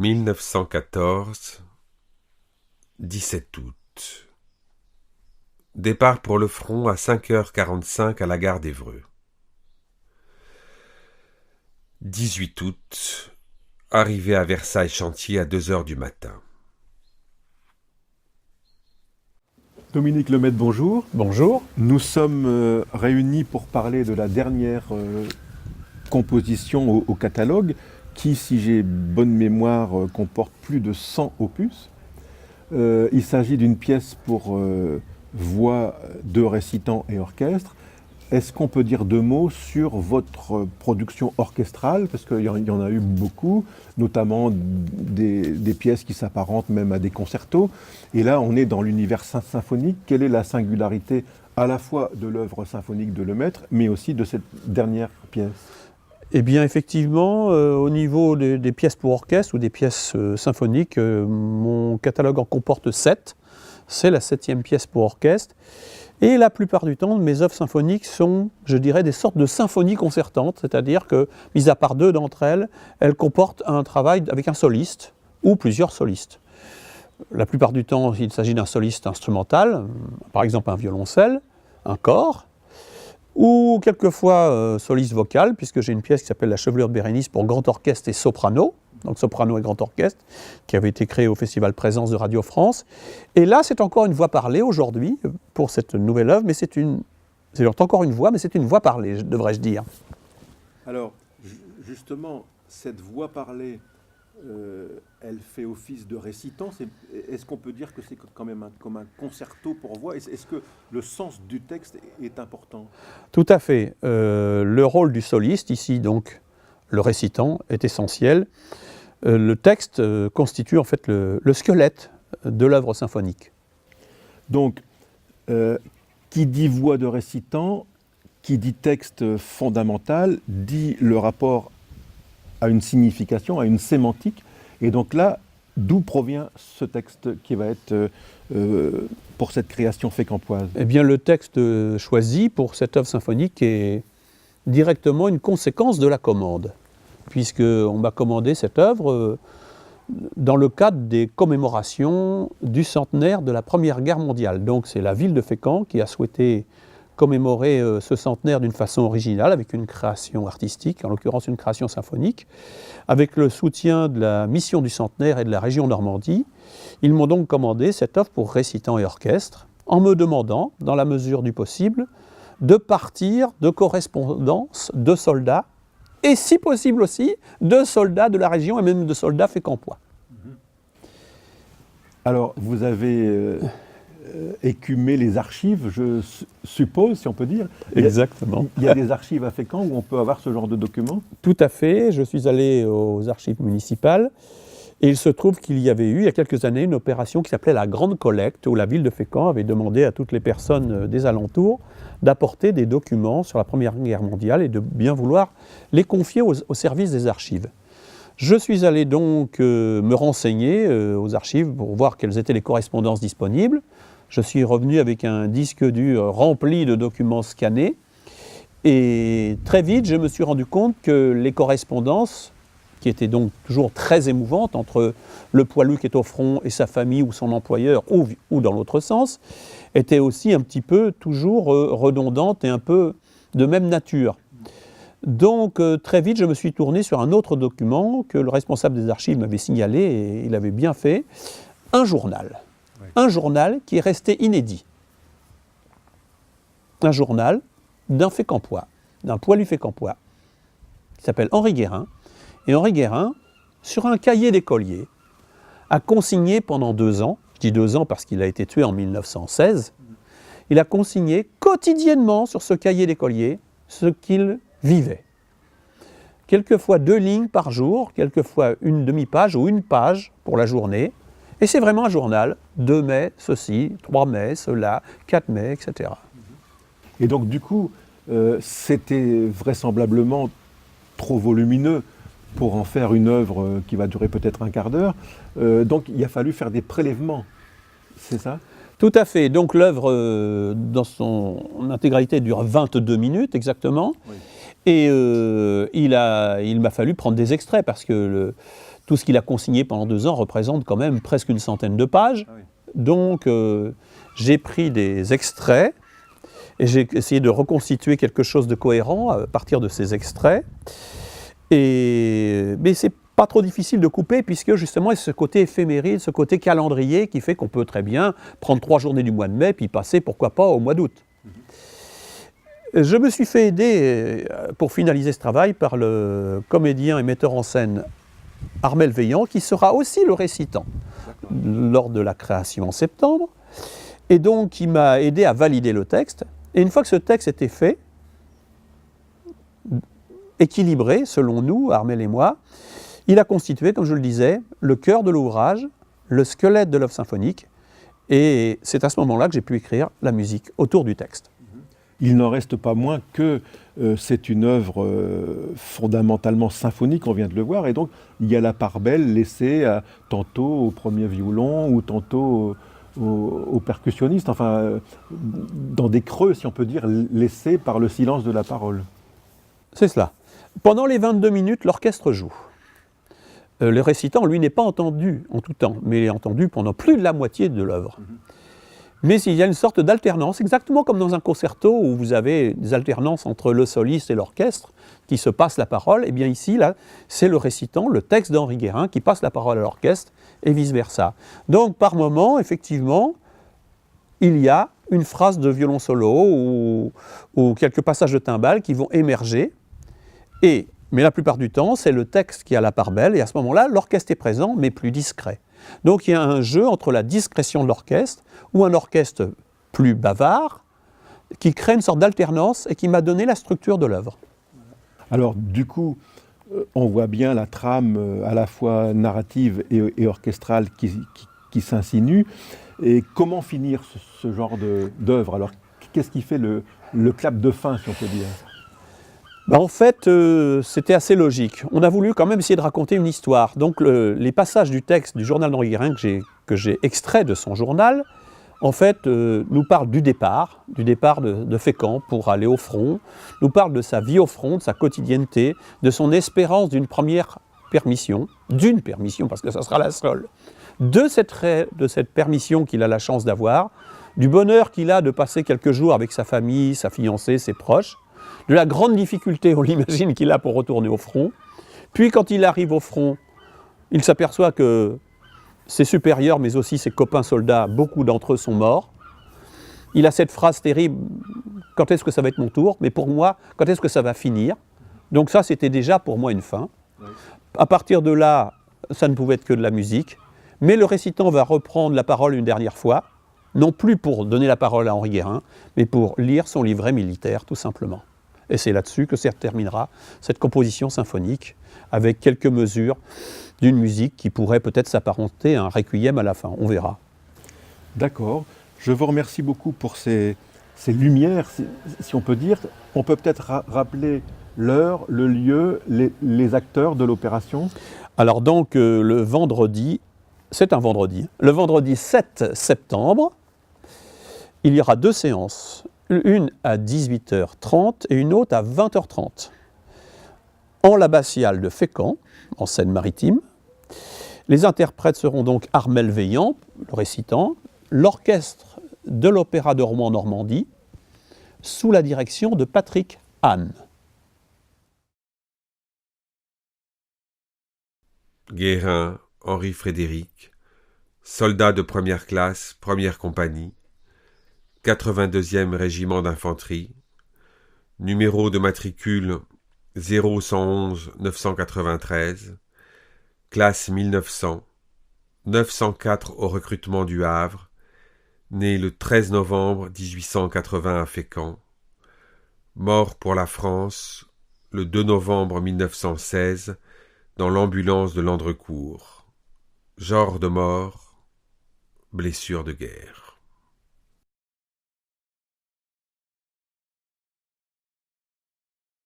1914, 17 août. Départ pour le front à 5h45 à la gare d'Évreux. 18 août, arrivé à Versailles-Chantier à 2h du matin. Dominique Lemaitre, bonjour. Bonjour. Nous sommes réunis pour parler de la dernière composition au catalogue qui, si j'ai bonne mémoire, comporte plus de 100 opus. Il s'agit d'une pièce pour voix de récitant et orchestre. Est-ce qu'on peut dire deux mots sur votre production orchestrale? Parce qu'il y en a eu beaucoup, notamment des pièces qui s'apparentent même à des concertos. Et là, on est dans l'univers symphonique. Quelle est la singularité à la fois de l'œuvre symphonique de Lemaitre, mais aussi de cette dernière pièce? Eh bien, effectivement, au niveau des pièces pour orchestre ou des pièces symphoniques, mon catalogue en comporte 7. C'est la 7e pièce pour orchestre. Et la plupart du temps, mes œuvres symphoniques sont, je dirais, des sortes de symphonies concertantes, c'est-à-dire que, mis à part 2 d'entre elles, elles comportent un travail avec un soliste ou plusieurs solistes. La plupart du temps, il s'agit d'un soliste instrumental, par exemple un violoncelle, un cor, ou quelquefois soliste vocal, puisque j'ai une pièce qui s'appelle La Chevelure de Bérénice pour grand orchestre et soprano, donc soprano et grand orchestre, qui avait été créé au Festival Présence de Radio France. Et là, c'est encore une voix parlée aujourd'hui, pour cette nouvelle œuvre, mais c'est encore une voix, mais c'est une voix parlée, devrais-je dire. Alors, justement, cette voix parlée, elle fait office de récitant. Est-ce qu'on peut dire que c'est quand même comme un concerto pour voix? Est-ce que le sens du texte est important? Tout à fait. Le rôle du soliste, ici donc le récitant, est essentiel. Le texte constitue en fait le squelette de l'œuvre symphonique. Donc, qui dit voix de récitant, qui dit texte fondamental, dit le rapport à une signification, à une sémantique. Et donc là, d'où provient ce texte qui va être pour cette création fécampoise? Eh bien, le texte choisi pour cette œuvre symphonique est directement une conséquence de la commande, puisqu'on m'a commandé cette œuvre dans le cadre des commémorations du centenaire de la Première Guerre mondiale. Donc c'est la ville de Fécamp qui a souhaité commémorer ce centenaire d'une façon originale, avec une création artistique, en l'occurrence une création symphonique, avec le soutien de la mission du centenaire et de la région Normandie. Ils m'ont donc commandé cette œuvre pour récitant et orchestre, en me demandant, dans la mesure du possible, de partir de correspondances de soldats, et si possible aussi, de soldats de la région et même de soldats fécampois. Alors, vous avez écumé les archives, je suppose, si on peut dire. Exactement. Il y a des archives à Fécamp où on peut avoir ce genre de documents? Tout à fait. Je suis allé aux archives municipales et il se trouve qu'il y avait eu, il y a quelques années, une opération qui s'appelait la Grande Collecte, où la ville de Fécamp avait demandé à toutes les personnes des alentours d'apporter des documents sur la Première Guerre mondiale et de bien vouloir les confier au service des archives. Je suis allé donc me renseigner aux archives pour voir quelles étaient les correspondances disponibles. Je suis revenu avec un disque dur rempli de documents scannés et très vite je me suis rendu compte que les correspondances, qui étaient donc toujours très émouvantes entre le poilu qui est au front et sa famille ou son employeur, ou dans l'autre sens, étaient aussi un petit peu toujours redondantes et un peu de même nature. Donc très vite je me suis tourné sur un autre document que le responsable des archives m'avait signalé, et il avait bien fait, un journal. Oui. Un journal qui est resté inédit. Un journal d'un fécampois, d'un poilu fécampois, qui s'appelle Henri Guérin. Et Henri Guérin, sur un cahier d'écolier, a consigné pendant 2 ans, je dis 2 ans parce qu'il a été tué en 1916, il a consigné quotidiennement sur ce cahier d'écolier ce qu'il vivait. Quelquefois 2 lignes par jour, quelquefois une demi-page ou une page pour la journée. Et c'est vraiment un journal, 2 mai, ceci, 3 mai, cela, 4 mai, etc. Et donc du coup, c'était vraisemblablement trop volumineux pour en faire une œuvre qui va durer peut-être un quart d'heure. Donc il a fallu faire des prélèvements, c'est ça? Tout à fait. Donc l'œuvre, dans son intégralité, dure 22 minutes exactement. Oui. Et il m'a fallu prendre des extraits parce que tout ce qu'il a consigné pendant 2 ans représente quand même presque une centaine de pages. Ah oui. Donc j'ai pris des extraits et j'ai essayé de reconstituer quelque chose de cohérent à partir de ces extraits. Mais c'est pas trop difficile de couper puisque justement il y a ce côté éphéméride, ce côté calendrier qui fait qu'on peut très bien prendre 3 journées du mois de mai puis passer pourquoi pas au mois d'août. Je me suis fait aider pour finaliser ce travail par le comédien et metteur en scène Armel Veillant qui sera aussi le récitant lors de la création en septembre. Et donc il m'a aidé à valider le texte. Et une fois que ce texte était fait, équilibré selon nous, Armel et moi, il a constitué, comme je le disais, le cœur de l'ouvrage, le squelette de l'œuvre symphonique. Et c'est à ce moment-là que j'ai pu écrire la musique autour du texte. Il n'en reste pas moins que c'est une œuvre fondamentalement symphonique, on vient de le voir, et donc il y a la part belle laissée tantôt au premier violon ou tantôt au percussionniste, enfin dans des creux, si on peut dire, laissés par le silence de la parole. C'est cela. Pendant les 22 minutes, l'orchestre joue. Le récitant, lui, n'est pas entendu en tout temps, mais il est entendu pendant plus de la moitié de l'œuvre. Mais il y a une sorte d'alternance, exactement comme dans un concerto où vous avez des alternances entre le soliste et l'orchestre qui se passent la parole. Et bien ici, là, c'est le récitant, le texte d'Henri Guérin qui passe la parole à l'orchestre et vice-versa. Donc par moment, effectivement, il y a une phrase de violon solo ou quelques passages de timbales qui vont émerger. Mais la plupart du temps, c'est le texte qui a la part belle et à ce moment-là, l'orchestre est présent mais plus discret. Donc il y a un jeu entre la discrétion de l'orchestre ou un orchestre plus bavard qui crée une sorte d'alternance et qui m'a donné la structure de l'œuvre. Alors du coup, on voit bien la trame à la fois narrative et orchestrale qui s'insinue. Et comment finir ce genre d'œuvre? Alors qu'est-ce qui fait le clap de fin, si on peut dire? En fait, c'était assez logique. On a voulu quand même essayer de raconter une histoire. Donc les passages du texte du journal d'Henri Guérin que j'ai extrait de son journal, en fait, nous parlent du départ de Fécamp pour aller au front, nous parlent de sa vie au front, de sa quotidienneté, de son espérance d'une permission, parce que ça sera la seule, de cette permission qu'il a la chance d'avoir, du bonheur qu'il a de passer quelques jours avec sa famille, sa fiancée, ses proches, de la grande difficulté, on l'imagine, qu'il a pour retourner au front. Puis quand il arrive au front, il s'aperçoit que ses supérieurs, mais aussi ses copains soldats, beaucoup d'entre eux sont morts. Il a cette phrase terrible, « Quand est-ce que ça va être mon tour ?» Mais pour moi, quand est-ce que ça va finir? Donc ça, c'était déjà pour moi une fin. À partir de là, ça ne pouvait être que de la musique. Mais le récitant va reprendre la parole une dernière fois, non plus pour donner la parole à Henri Guérin, mais pour lire son livret militaire, tout simplement. Et c'est là-dessus que se terminera cette composition symphonique, avec quelques mesures d'une musique qui pourrait peut-être s'apparenter à un requiem à la fin. On verra. D'accord. Je vous remercie beaucoup pour ces lumières, si on peut dire. On peut peut-être rappeler l'heure, le lieu, les acteurs de l'opération. Alors donc, le vendredi, c'est un vendredi, le vendredi 7 septembre, il y aura 2 séances. Une à 18h30 et une autre à 20h30. En l'abbatiale de Fécamp, en Seine-Maritime. Les interprètes seront donc Armel Veillant, le récitant, l'orchestre de l'Opéra de Rouen-Normandie, sous la direction de Patrick Hahn. Guérin, Henri Frédéric, soldat de première classe, première compagnie, 82e régiment d'infanterie, numéro de matricule 0111 993, classe 1900, 904 au recrutement du Havre, né le 13 novembre 1880 à Fécamp, mort pour la France le 2 novembre 1916 dans l'ambulance de Landrecourt, genre de mort, blessure de guerre.